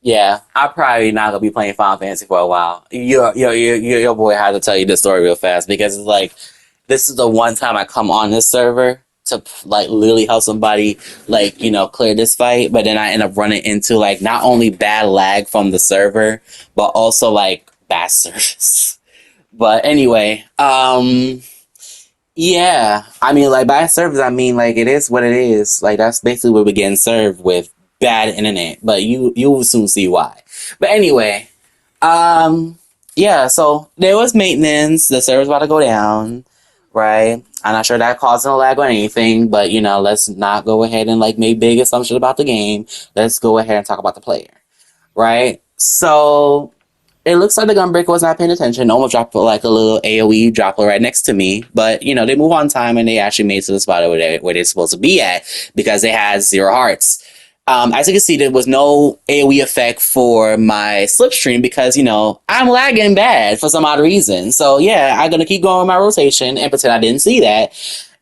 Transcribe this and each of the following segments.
Yeah, I'm probably not gonna be playing Final Fantasy for a while. Your boy had to tell you this story real fast because it's like this is the one time I come on this server to like literally help somebody like clear this fight, but then I end up running into like not only bad lag from the server, but also like bad service. But anyway, yeah, I mean, like bad service. I mean, like it is what it is. Like that's basically what we're getting served with bad internet. But you will soon see why. But anyway, um, yeah. So there was maintenance. The server's about to go down, right? I'm not sure that caused no lag or anything. But let's not go ahead and like make big assumptions about the game. Let's go ahead and talk about the player, right? So it looks like the gunbreaker was not paying attention. Almost dropped like a little AoE dropper right next to me. But, they move on time and they actually made it to the spot where they're supposed to be at because they had 0 hearts. As you can see, there was no AoE effect for my slipstream because, I'm lagging bad for some odd reason. So, yeah, I'm going to keep going with my rotation and pretend I didn't see that.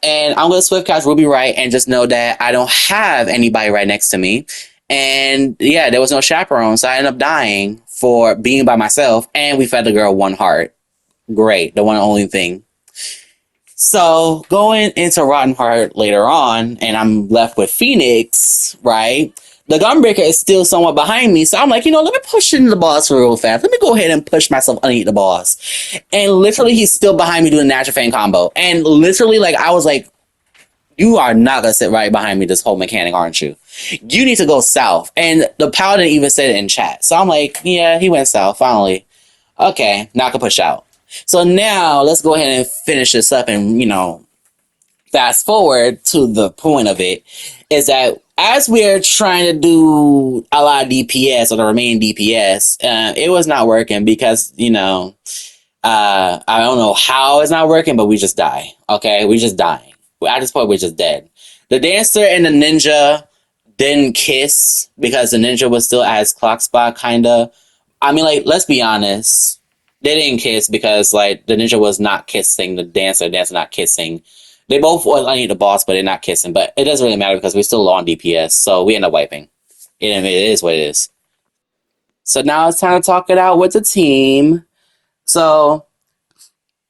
And I'm going to swift cast Ruby right and just know that I don't have anybody right next to me. And yeah, there was no chaperone, so I ended up dying for being by myself. And we fed the girl 1 heart. Great, the one and only thing. So going into Rotten Heart later on, and I'm left with Phoenix, right? The Gunbreaker is still somewhat behind me, so I'm like, let me push into the boss real fast. Let me go ahead and push myself underneath the boss. And literally, he's still behind me doing the Natural Fang combo. And literally, like, I was like, you are not gonna sit right behind me this whole mechanic, aren't you? You need to go south. And the paladin even said it in chat. So I'm like, yeah, he went south, finally. Okay, now I can push out. So now let's go ahead and finish this up and, fast forward to the point of it is that as we're trying to do a lot of DPS or the remaining DPS, it was not working because, I don't know how it's not working, but we just die. Okay, we just dying. At this point, we're just dead. The dancer and the ninja didn't kiss because the ninja was still at his clock spot, kinda. I mean, like, let's be honest. They didn't kiss because, like, the ninja was not kissing the dancer not kissing. They both were underneath the boss, but they're not kissing. But it doesn't really matter because we're still low on DPS, so we end up wiping. It is what it is. So now it's time to talk it out with the team. So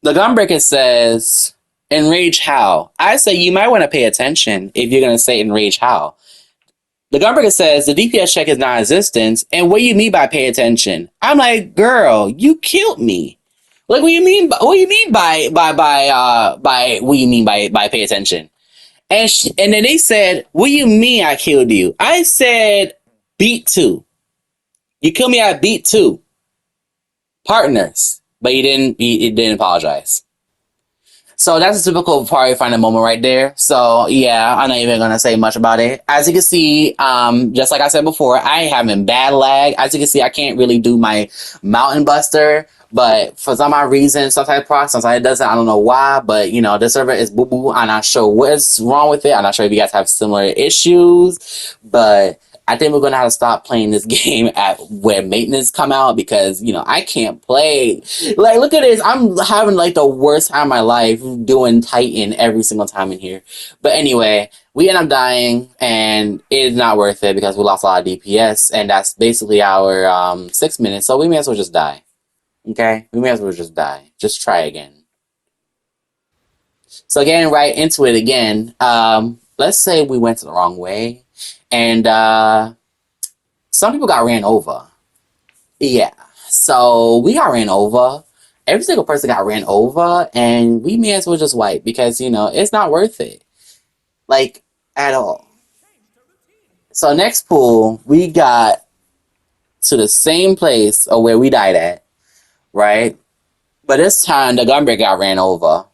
the Gunbreaker says, enrage how? I say you might want to pay attention if you're going to say enrage how. The Gunbreaker says the DPS check is non-existent, and what do you mean by pay attention? I'm like, girl, you killed me. Like, what do you mean? What do you mean by what do you mean by pay attention? And then they said, what do you mean I killed you? I said beat 2. You killed me at beat 2. Partners, but you didn't apologize. So that's a typical party finding moment right there. So yeah, I'm not even gonna say much about it. As you can see, just like I said before, I am having bad lag. As you can see, I can't really do my mountain buster, but for some odd reason, sometimes it procs, sometimes it doesn't. I don't know why, but this server is boo boo. I'm not sure what's wrong with it. I'm not sure if you guys have similar issues, but I think we're gonna have to stop playing this game at where maintenance come out because I can't play. Like, look at this. I'm having like the worst time of my life doing Titan every single time in here. But anyway, we end up dying, and it's not worth it because we lost a lot of DPS, and that's basically our 6 minutes. So we may as well just die. Okay, we may as well just die. Just try again. So getting right into it again. Let's say we went the wrong way. And some people got ran over. Yeah. So we got ran over. Every single person got ran over, and we may as well just wipe because, it's not worth it. Like, at all. So next pool, we got to the same place of where we died at, right? But this time, the Gunbreaker got ran over.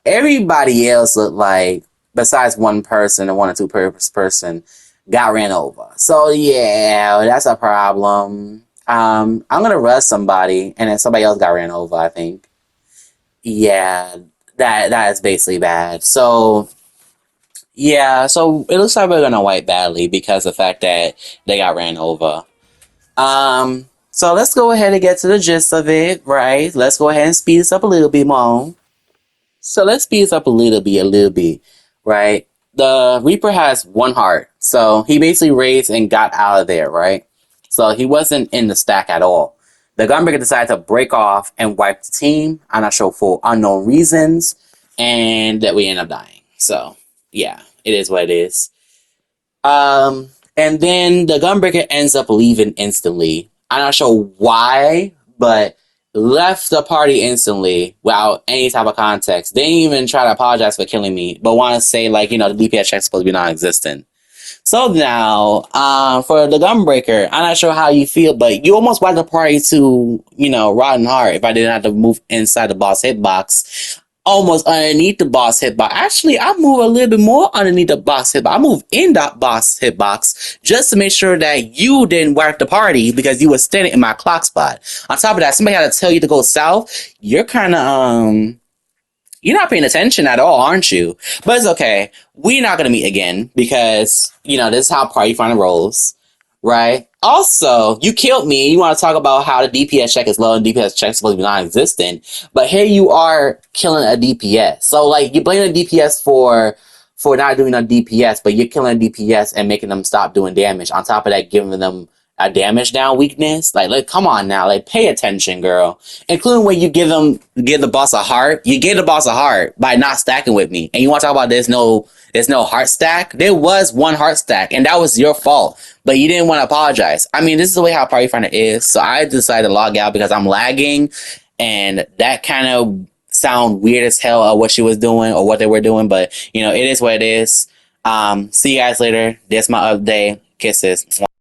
Everybody else looked like, besides one person, or one or two person, got ran over. So yeah, that's a problem. I'm gonna rush somebody, and then somebody else got ran over, I think. Yeah, that is basically bad. So yeah, so it looks like we're gonna wipe badly because of the fact that they got ran over. So let's go ahead and get to the gist of it, right? Let's go ahead and speed this up a little bit more. So let's speed this up a little bit, right? The Reaper has 1 heart, so he basically raised and got out of there, right? So he wasn't in the stack at all. The Gunbreaker decided to break off and wipe the team. I'm not sure for unknown reasons, and that we end up dying. So yeah, it is what it is. And then the Gunbreaker ends up leaving instantly. I'm not sure why, but left the party instantly without any type of context. They didn't even try to apologize for killing me, but want to say like, the DPS check's supposed to be non-existent. So now, for the Gunbreaker, I'm not sure how you feel, but you almost brought the party to, rotten heart if I didn't have to move inside the boss hitbox. Almost underneath the boss hitbox. Actually, I move a little bit more underneath the boss hitbox. I move in that boss hitbox just to make sure that you didn't wipe the party because you were standing in my clock spot. On top of that, somebody had to tell you to go south. You're kind of, you're not paying attention at all, aren't you? But it's okay. We're not going to meet again because, this is how Party Finder rolls, right? Also, you killed me. You want to talk about how the DPS check is low and DPS check is supposed to be non-existent. But here you are killing a DPS. So, like, you blame the DPS for not doing a DPS, but you're killing a DPS and making them stop doing damage. On top of that, giving them a damage down weakness. Like, come on now. Like, pay attention, girl. Including when you give the boss a heart. You gave the boss a heart by not stacking with me. And you want to talk about there's no heart stack? There was one heart stack, and that was your fault. But you didn't want to apologize. I mean, this is the way how Party Finder is. So I decided to log out because I'm lagging, and that kind of sound weird as hell of what she was doing or what they were doing. But, it is what it is. See you guys later. That's my update. Kisses.